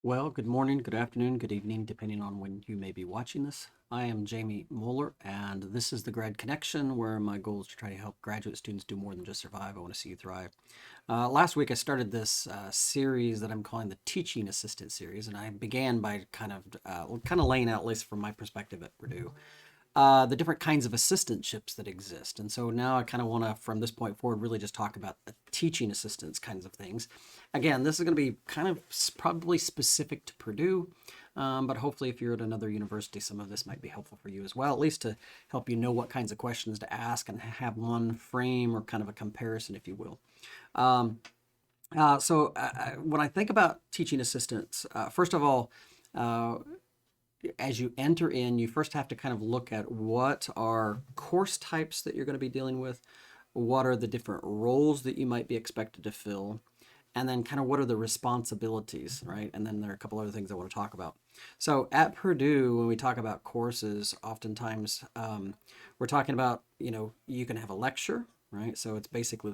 Well, good morning, good afternoon, good evening, depending on when you may be watching this. I am Jamie Moeller, and this is the Grad Connection, where my goal is to try to help graduate students do more than just survive. I want to see you thrive. Last week, I started this series that I'm calling the Teaching Assistant Series, and I began by kind of laying out, at least from my perspective at Purdue, the different kinds of assistantships that exist. And so now I kind of want to, from this point forward, really just talk about the teaching assistants kinds of things. Again, this is going to be kind of probably specific to Purdue, but hopefully if you're at another university, some of this might be helpful for you as well, at least to help you know what kinds of questions to ask and have one frame or kind of a comparison, if you will. When I think about teaching assistants, first of all, as you enter in, you first have to kind of look at what are course types that you're going to be dealing with, what are the different roles that you might be expected to fill, and then kind of what are the responsibilities, right? And then there are a couple other things I want to talk about. So at Purdue, when we talk about courses, oftentimes we're talking about, you can have a lecture, right? So it's basically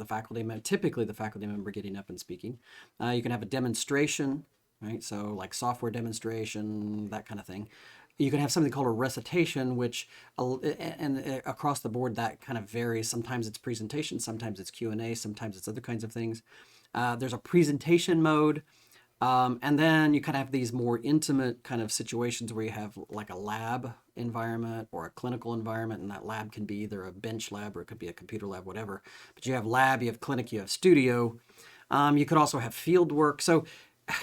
typically the faculty member getting up and speaking. You can have a demonstration, right? So like software demonstration, that kind of thing. You can have something called a recitation, which across the board that kind of varies. Sometimes it's presentation, sometimes it's Q&A, sometimes it's other kinds of things. There's a presentation mode. And then you kind of have these more intimate kind of situations where you have like a lab environment or a clinical environment, and that lab can be either a bench lab or it could be a computer lab, whatever. But you have lab, you have clinic, you have studio. You could also have field work. So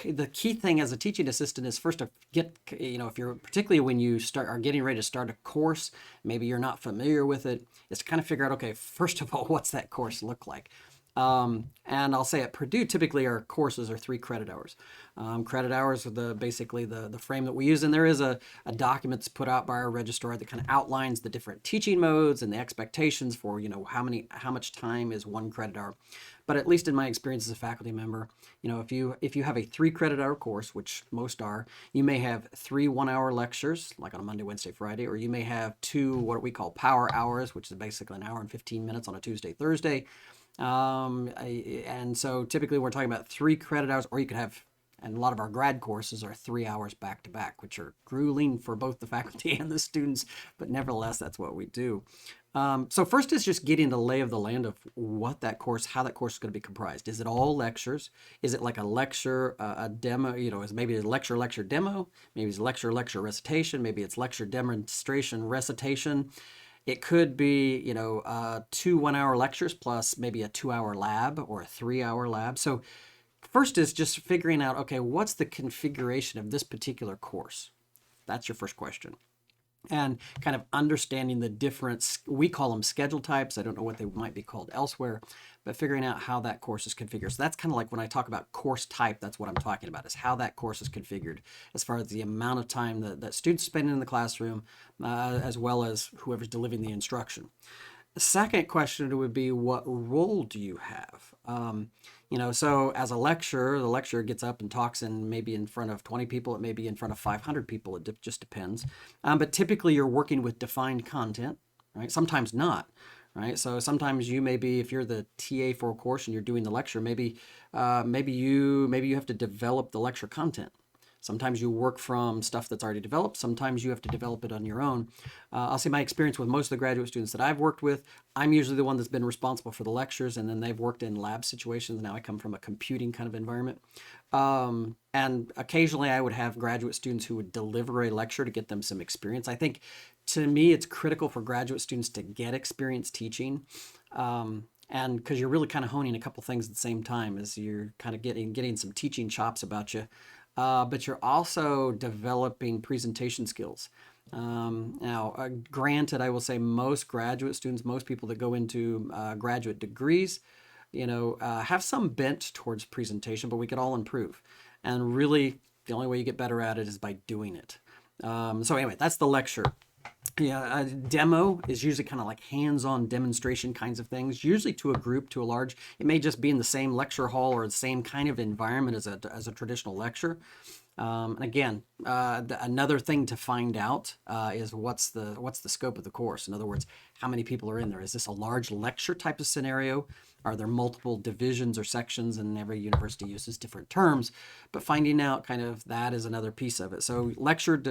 the key thing as a teaching assistant is first to get, if you're particularly when you are getting ready to start a course, maybe you're not familiar with it, is to kind of figure out, okay, first of all, what's that course look like? And I'll say at Purdue, typically our courses are 3 credit hours. Credit hours are basically the frame that we use, and there is a document that's put out by our registrar that kind of outlines the different teaching modes and the expectations for how much time is 1 credit hour. But at least in my experience as a faculty member, if you have a 3 credit hour course, which most are, you may have 3 1-hour lectures, like on a Monday, Wednesday, Friday, or you may have 2 what we call power hours, which is basically an hour and 15 minutes on a Tuesday, Thursday. And so typically we're talking about 3 credit hours, or you could have, and a lot of our grad courses are 3 hours back to back, which are grueling for both the faculty and the students, but nevertheless, that's what we do. So first is just getting the lay of the land of how that course is going to be comprised. Is it all lectures? Is it like a lecture, a demo, is maybe a lecture demo, maybe it's lecture recitation, maybe it's lecture demonstration recitation. It could be, 2 1-hour lectures plus maybe a 2-hour lab or a 3-hour lab. So first is just figuring out, okay, what's the configuration of this particular course? That's your first question. And kind of understanding the different, we call them schedule types. I don't know what they might be called elsewhere, but figuring out how that course is configured. So that's kind of like when I talk about course type, that's what I'm talking about, is how that course is configured as far as the amount of time that students spend in the classroom, as well as whoever's delivering the instruction. The second question would be, what role do you have? So as a lecturer, the lecturer gets up and talks maybe in front of 20 people, it may be in front of 500 people, it just depends. But typically you're working with defined content, right? Sometimes not, right? So sometimes you may be, if you're the TA for a course and you're doing the lecture, maybe you have to develop the lecture content. Sometimes you work from stuff that's already developed. Sometimes you have to develop it on your own. I'll say my experience with most of the graduate students that I've worked with, I'm usually the one that's been responsible for the lectures, and then they've worked in lab situations. Now I come from a computing kind of environment. And occasionally I would have graduate students who would deliver a lecture to get them some experience. I think, to me, it's critical for graduate students to get experience teaching. And because you're really kind of honing a couple things at the same time, as you're kind of getting some teaching chops about you. But you're also developing presentation skills. Granted, I will say most graduate students, most people that go into graduate degrees, have some bent towards presentation, but we could all improve. And really, the only way you get better at it is by doing it. So anyway, that's the lecture. Yeah, a demo is usually kind of like hands-on demonstration kinds of things, usually to a group, to a large. It may just be in the same lecture hall or the same kind of environment as a traditional lecture. And again, another thing to find out is what's the scope of the course. In other words, how many people are in there? Is this a large lecture type of scenario? Are there multiple divisions or sections? And every university uses different terms, but finding out kind of that is another piece of it. So lecture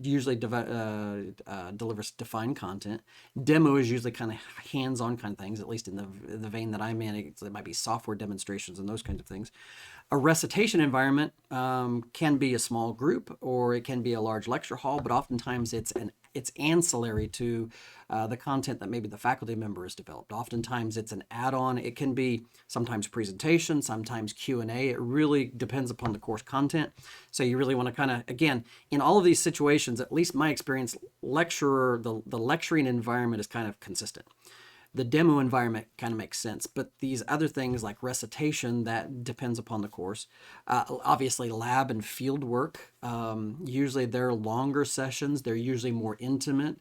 usually delivers defined content. Demo is usually kind of hands-on kind of things, at least in the vein that I'm in. It might be software demonstrations and those kinds of things. A recitation environment can be a small group or it can be a large lecture hall, but oftentimes it's ancillary to the content that maybe the faculty member has developed. Oftentimes it's an add-on. It can be sometimes presentation, sometimes Q&A. It really depends upon the course content. So you really want to kind of, again, in all of these situations, at least my experience, the lecturing environment is kind of consistent. The demo environment kind of makes sense, but these other things like recitation, that depends upon the course. Obviously, lab and field work, usually they're longer sessions. They're usually more intimate.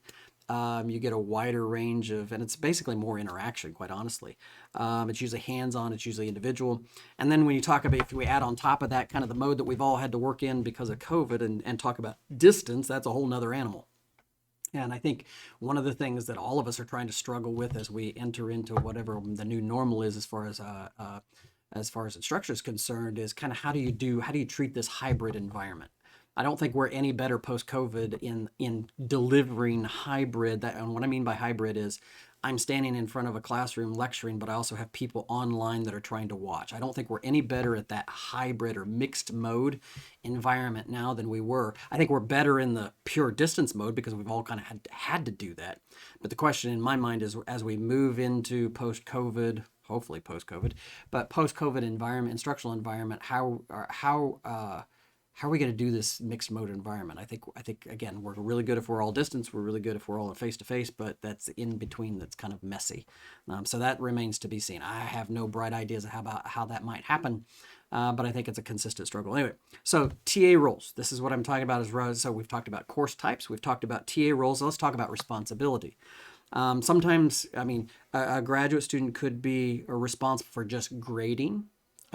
You get a wider range of, and it's basically more interaction, quite honestly. It's usually hands-on, it's usually individual. And then when you talk about, if we add on top of that kind of the mode that we've all had to work in because of COVID and talk about distance, that's a whole nother animal. And I think one of the things that all of us are trying to struggle with as we enter into whatever the new normal is, as far as instruction is concerned, is kind of how do you treat this hybrid environment? I don't think we're any better post-COVID in delivering hybrid. And what I mean by hybrid is I'm standing in front of a classroom lecturing, but I also have people online that are trying to watch. I don't think we're any better at that hybrid or mixed mode environment now than we were. I think we're better in the pure distance mode because we've all kind of had to do that. But the question in my mind is, as we move into post-COVID, hopefully post-COVID, but post-COVID environment, instructional environment, how are we going to do this mixed mode environment? I think again, we're really good if we're all distance. We're really good if we're all face to face, but that's in between that's kind of messy. So that remains to be seen. I have no bright ideas about how that might happen, but I think it's a consistent struggle. Anyway, so TA roles. This is what I'm talking about. So we've talked about course types. We've talked about TA roles. So let's talk about responsibility. Sometimes, I mean, a graduate student could be responsible for just grading.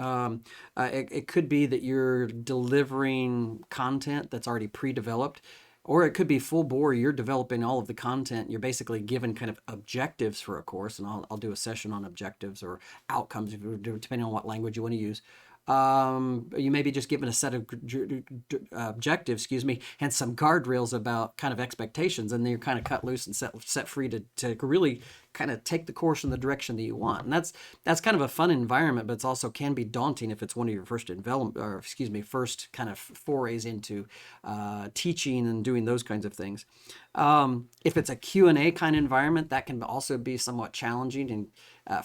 It could be that you're delivering content that's already pre-developed, or it could be full bore. You're developing all of the content. You're basically given kind of objectives for a course, and I'll do a session on objectives or outcomes, depending on what language you want to use. You may be just given a set of objectives, and some guardrails about kind of expectations, and then you're kind of cut loose and set free to really kind of take the course in the direction that you want. And that's kind of a fun environment, but it's also can be daunting if it's one of your first first kind of forays into teaching and doing those kinds of things. If it's a Q&A kind of environment, that can also be somewhat challenging, and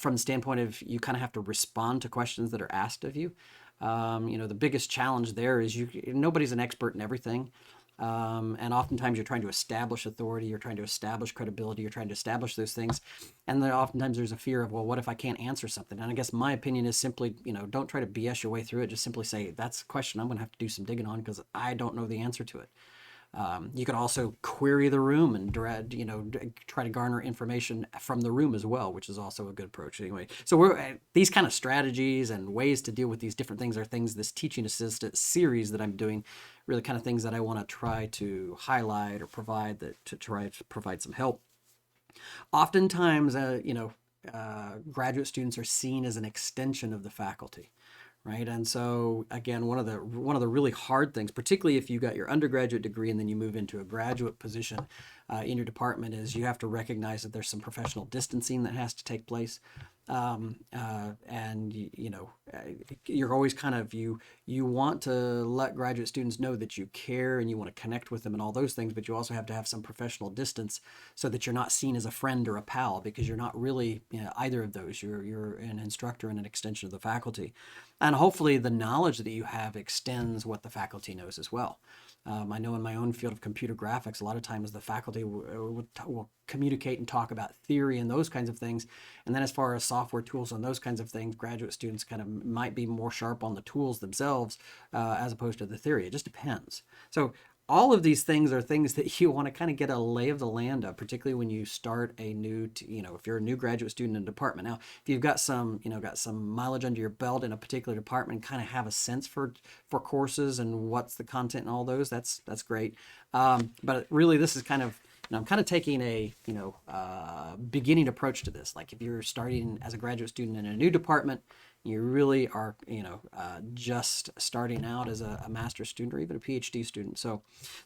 from the standpoint of you kind of have to respond to questions that are asked of you. The biggest challenge there is nobody's an expert in everything. And oftentimes you're trying to establish authority, you're trying to establish credibility, you're trying to establish those things. And then oftentimes there's a fear of, well, what if I can't answer something? And I guess my opinion is simply, don't try to BS your way through it. Just simply say, that's a question I'm going to have to do some digging on because I don't know the answer to it. You can also query the room and try to garner information from the room as well, which is also a good approach anyway. So these kind of strategies and ways to deal with these different things are things, this teaching assistant series that I'm doing, really kind of things that I want to try to highlight or to try to provide some help. Oftentimes, graduate students are seen as an extension of the faculty. Right. And so, again, one of the really hard things, particularly if you got your undergraduate degree and then you move into a graduate position in your department, is you have to recognize that there's some professional distancing that has to take place. And you're always kind of, you want to let graduate students know that you care and you want to connect with them and all those things, but you also have to have some professional distance so that you're not seen as a friend or a pal, because you're not really either of those. You're an instructor and an extension of the faculty. And hopefully the knowledge that you have extends what the faculty knows as well. I know in my own field of computer graphics, a lot of times the faculty will communicate and talk about theory and those kinds of things. And then as far as software tools and those kinds of things, graduate students kind of might be more sharp on the tools themselves as opposed to the theory. It just depends. So all of these things are things that you want to kind of get a lay of the land of, particularly when you start a new, if you're a new graduate student in a department. Now, if you've got some mileage under your belt in a particular department, kind of have a sense for courses and what's the content and all those, that's great. But really, this is kind of, I'm kind of taking a, beginning approach to this. Like if you're starting as a graduate student in a new department, you really are, just starting out as a master's student or even a PhD student. So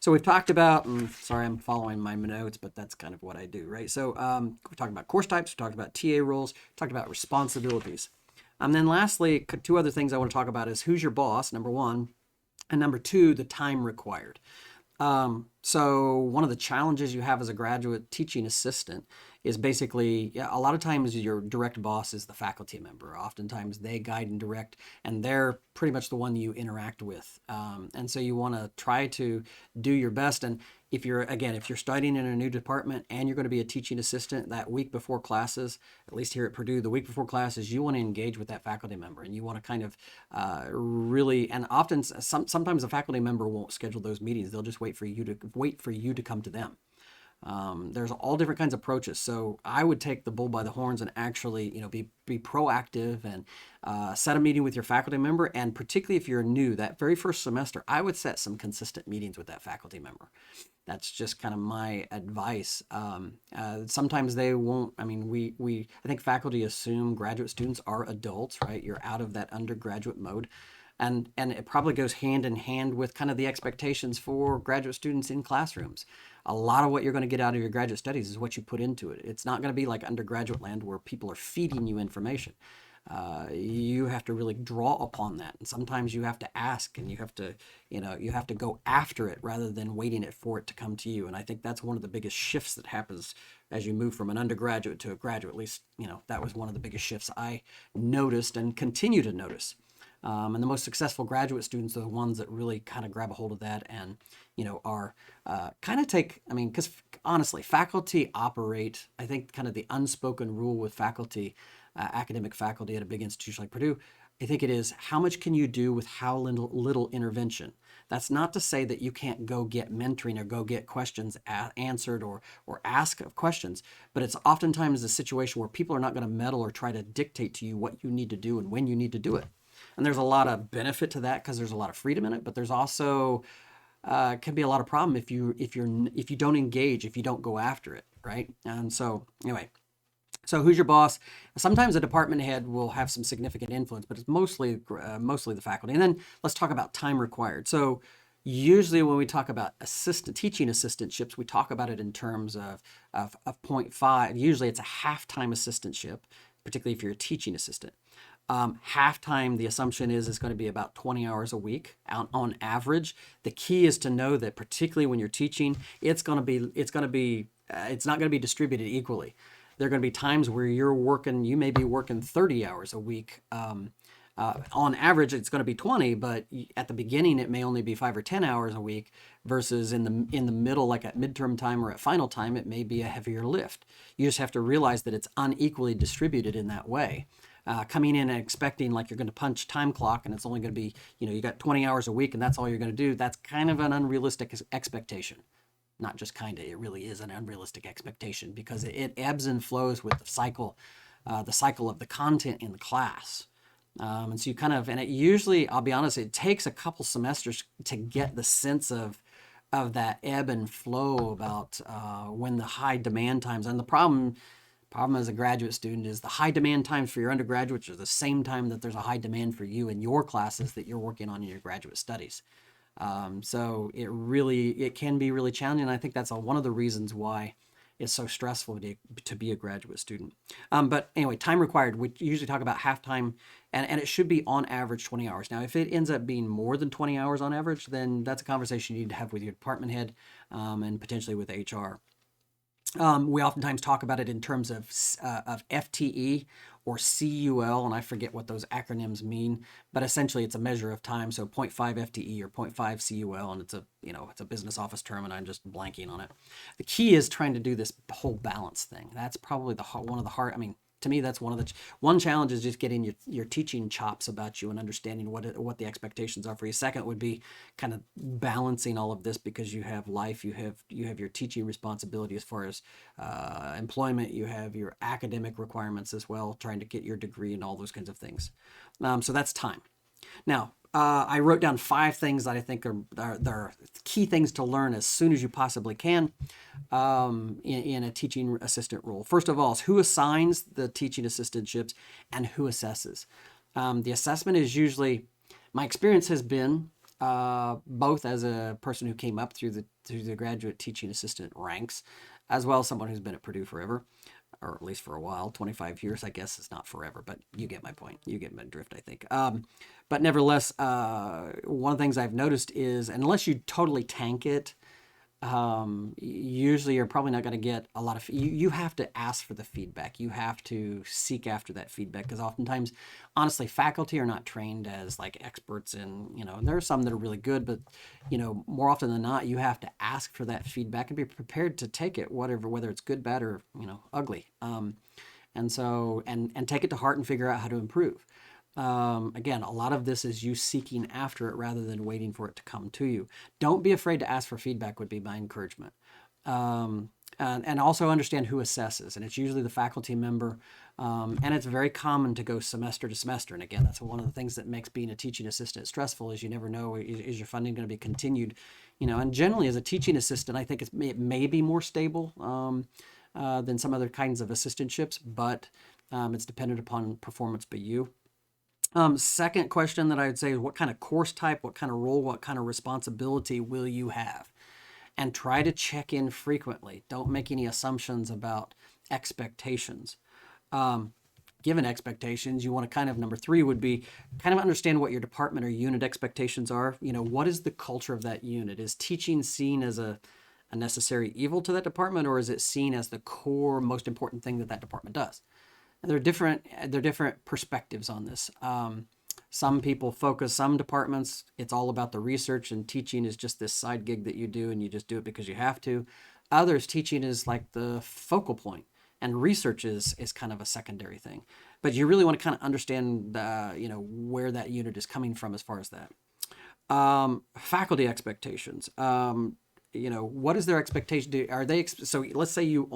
we've talked about, sorry, I'm following my notes, but that's kind of what I do, right? So we talked about course types, we talked about TA roles, we talked about responsibilities. Then lastly, two other things I want to talk about is who's your boss, number one, and number two, the time required. So one of the challenges you have as a graduate teaching assistant is basically, a lot of times your direct boss is the faculty member. Oftentimes they guide and direct, and they're pretty much the one you interact with. And so you want to try to do your best. And if you're studying in a new department and you're going to be a teaching assistant, that week before classes, at least here at Purdue, the week before classes, you want to engage with that faculty member, and you want to kind of really, and often, sometimes the faculty member won't schedule those meetings. They'll just wait for you to come to them. There's all different kinds of approaches. So I would take the bull by the horns and actually, be proactive and set a meeting with your faculty member. And particularly if you're new, that very first semester, I would set some consistent meetings with that faculty member. That's just kind of my advice. Sometimes they won't. I mean, I think faculty assume graduate students are adults, right? You're out of that undergraduate mode. And it probably goes hand in hand with kind of the expectations for graduate students in classrooms. A lot of what you're going to get out of your graduate studies is what you put into it. It's not going to be like undergraduate land where people are feeding you information. You have to really draw upon that. And sometimes you have to ask, and you have to go after it rather than waiting for it to come to you. And I think that's one of the biggest shifts that happens as you move from an undergraduate to a graduate. At least, that was one of the biggest shifts I noticed and continue to notice. And the most successful graduate students are the ones that really kind of grab a hold of that and, are kind of because honestly, faculty operate, I think kind of the unspoken rule with faculty, academic faculty at a big institution like Purdue, I think it is, how much can you do with how little intervention? That's not to say that you can't go get mentoring or go get questions answered or ask questions, but it's oftentimes a situation where people are not going to meddle or try to dictate to you what you need to do and when you need to do it. And there's a lot of benefit to that because there's a lot of freedom in it, but there's also can be a lot of problem if you don't engage, if you don't go after it, right? And so anyway, so who's your boss? Sometimes a department head will have some significant influence, but it's mostly the faculty. And then let's talk about time required. So usually when we talk about teaching assistantships, we talk about it in terms of 0.5. Usually it's a half-time assistantship, particularly if you're a teaching assistant. Half-time, the assumption is going to be about 20 hours a week on average. The key is to know that particularly when you're teaching, it's not going to be distributed equally. There are going to be times where you may be working 30 hours a week. On average, it's going to be 20, but at the beginning, it may only be 5 or 10 hours a week versus in the middle, like at midterm time or at final time, it may be a heavier lift. You just have to realize that it's unequally distributed in that way. Coming in and expecting like you're going to punch time clock and it's only going to be, you got 20 hours a week and that's all you're going to do, that's kind of an unrealistic expectation. Not just kind of, it really is an unrealistic expectation because it ebbs and flows with the cycle of the content in the class. And so and it usually, I'll be honest, it takes a couple semesters to get the sense of that ebb and flow about when the high demand times. And the problem as a graduate student is the high demand times for your undergraduates are the same time that there's a high demand for you in your classes that you're working on in your graduate studies. So it can be really challenging. And I think that's one of the reasons why it's so stressful to be a graduate student. But anyway, time required, we usually talk about half-time, and it should be on average 20 hours. Now, if it ends up being more than 20 hours on average, then that's a conversation you need to have with your department head and potentially with HR. We oftentimes talk about it in terms of FTE or CUL, and I forget what those acronyms mean, but essentially it's a measure of time. So 0.5 FTE or 0.5 CUL, and it's a business office term, and I'm just blanking on it. The key is trying to do this whole balance thing. That's probably one of the hard. I mean, to me, that's one challenge is just getting your teaching chops about you and understanding what the expectations are for you. Second would be kind of balancing all of this, because you have life, you have your teaching responsibility as far as employment, you have your academic requirements as well, trying to get your degree and all those kinds of things. So that's time. Now, I wrote down 5 things that I think are key things to learn as soon as you possibly can in a teaching assistant role. First of all, is who assigns the teaching assistantships and who assesses. The assessment is usually, my experience has been both as a person who came up through the graduate teaching assistant ranks, as well as someone who's been at Purdue forever, or at least for a while. 25 years, I guess, is not forever, but you get my point. You get my drift, I think. But nevertheless, one of the things I've noticed is, unless you totally tank it, usually you're probably not going to get a lot of, you have to ask for the feedback. You have to seek after that feedback, because oftentimes, honestly, faculty are not trained as like experts in, and there are some that are really good, but, more often than not, you have to ask for that feedback and be prepared to take it, whether it's good, bad, or, ugly. And so, and take it to heart and figure out how to improve. Again, a lot of this is you seeking after it rather than waiting for it to come to you. Don't be afraid to ask for feedback would be my encouragement. And also understand who assesses, and it's usually the faculty member. And it's very common to go semester to semester. And again, that's one of the things that makes being a teaching assistant stressful, is you never know, is your funding going to be continued? And generally as a teaching assistant, I think it may be more stable than some other kinds of assistantships, but it's dependent upon performance by you. Second question that I would say is, what kind of course type, what kind of role, what kind of responsibility will you have? And try to check in frequently. Don't make any assumptions about expectations. Given expectations, you want to number 3 would be kind of understand what your department or unit expectations are. What is the culture of that unit? Is teaching seen as a necessary evil to that department, or is it seen as the core, most important thing that department does? And there are different perspectives on this. Some people focus, some departments, it's all about the research, and teaching is just this side gig that you do, and you just do it because you have to. Others, teaching is like the focal point, and research is kind of a secondary thing. But you really want to kind of understand, where that unit is coming from as far as that. Faculty expectations. What is their expectation? Are they, so let's say you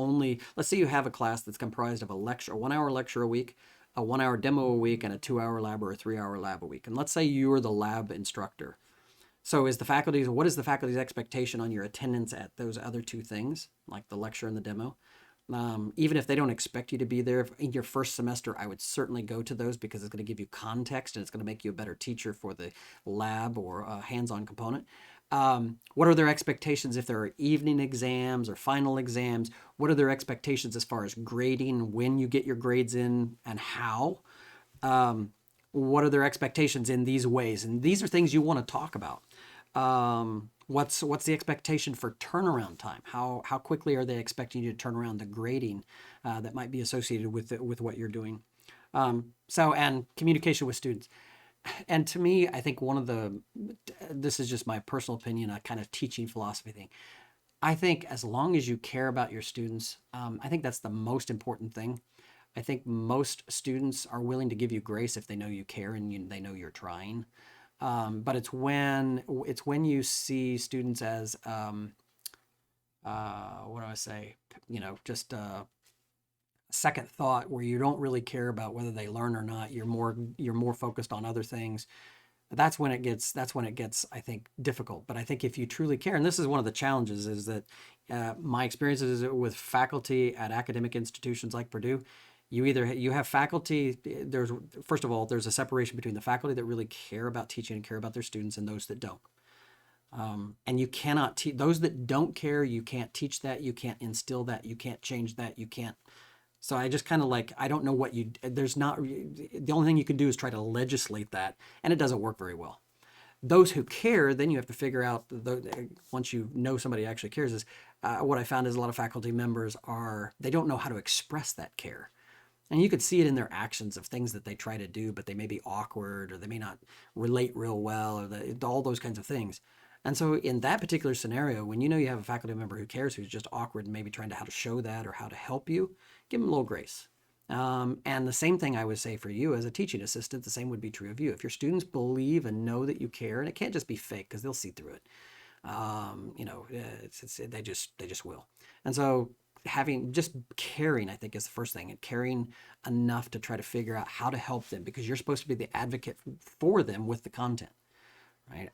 have a class that's comprised of a 1-hour lecture a week, a 1-hour demo a week, and a 2-hour lab or a 3-hour lab a week. And let's say you're the lab instructor. So what is the faculty's expectation on your attendance at those other 2 things, like the lecture and the demo? Even if they don't expect you to be there in your first semester, I would certainly go to those, because it's going to give you context, and it's going to make you a better teacher for the lab or hands-on component. What are their expectations if there are evening exams or final exams? What are their expectations as far as grading, when you get your grades in, and how? What are their expectations in these ways? And these are things you want to talk about. What's the expectation for turnaround time? How quickly are they expecting you to turn around the grading that might be associated with what you're doing? And communication with students. And to me, I think this is just my personal opinion, a kind of teaching philosophy thing. I think as long as you care about your students, I think that's the most important thing. I think most students are willing to give you grace if they know you care and they know you're trying. But it's when you see students as, just second thought, where you don't really care about whether they learn or not. You're more focused on other things. That's when it gets, I think, difficult. But I think if you truly care, and this is one of the challenges, is that my experiences with faculty at academic institutions like Purdue, you have faculty, first of all, there's a separation between the faculty that really care about teaching and care about their students, and those that don't. And you cannot those that don't care, you can't teach that, you can't instill that, you can't change that, you can't. So I just kind of I don't know what the only thing you can do is try to legislate that, and it doesn't work very well. Those who care, then you have to figure out, once you know somebody actually cares, is what I found is a lot of faculty members they don't know how to express that care. And you could see it in their actions of things that they try to do, but they may be awkward, or they may not relate real well, or all those kinds of things. And so in that particular scenario, when you have a faculty member who cares, who's just awkward and maybe trying to how to show that or how to help you, give them a little grace. And the same thing I would say for you as a teaching assistant, the same would be true of you. If your students believe and know that you care, and it can't just be fake because they'll see through it. They just will. And so having just caring, I think, is the first thing, and caring enough to try to figure out how to help them, because you're supposed to be the advocate for them with the content, right?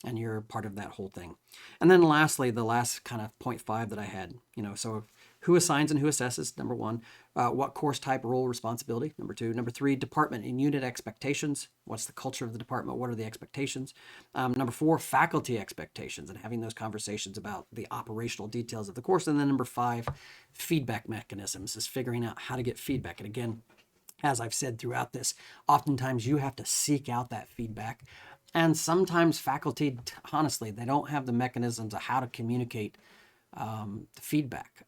And you're part of that whole thing. And then lastly, the last kind of point 5 that I had, so who assigns and who assesses, number 1. What course type, role, responsibility, number 2. Number 3, department and unit expectations. What's the culture of the department? What are the expectations? Number 4, faculty expectations, and having those conversations about the operational details of the course. And then number 5, feedback mechanisms, is figuring out how to get feedback. And again, as I've said throughout this, oftentimes you have to seek out that feedback. And sometimes faculty, honestly, they don't have the mechanisms of how to communicate the feedback.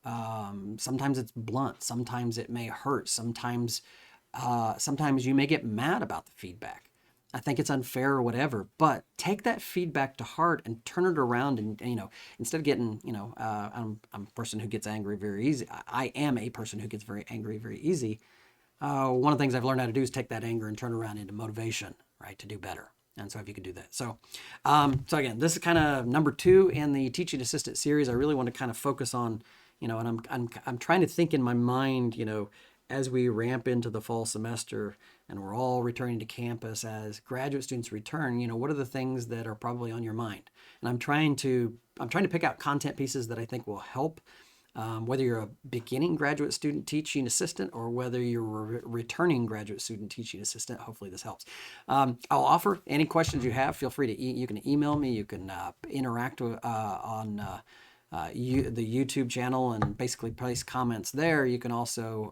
Sometimes it's blunt. Sometimes it may hurt. Sometimes you may get mad about the feedback. I think it's unfair or whatever, but take that feedback to heart and turn it around. And instead of getting, I'm a person who gets angry very easy. I am a person who gets very angry very easy. One of the things I've learned how to do is take that anger and turn it around into motivation, right, to do better. And so if you could do that. So again, this is kind of number 2 in the teaching assistant series. I really want to kind of focus on, and I'm trying to think in my mind, as we ramp into the fall semester and we're all returning to campus, as graduate students return, what are the things that are probably on your mind? And I'm trying to pick out content pieces that I think will help. Whether you're a beginning graduate student teaching assistant or whether you're a returning graduate student teaching assistant, hopefully this helps. I'll offer any questions you have. Feel free to you can email me. You can interact on the YouTube channel and basically place comments there. You can also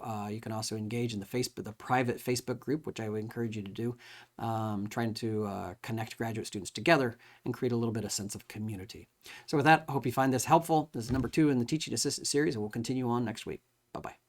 engage in the private Facebook group, which I would encourage you to do, trying to connect graduate students together and create a little bit of sense of community. So with that, I hope you find this helpful. This is number 2 in the Teaching Assistant series, and we'll continue on next week. Bye-bye.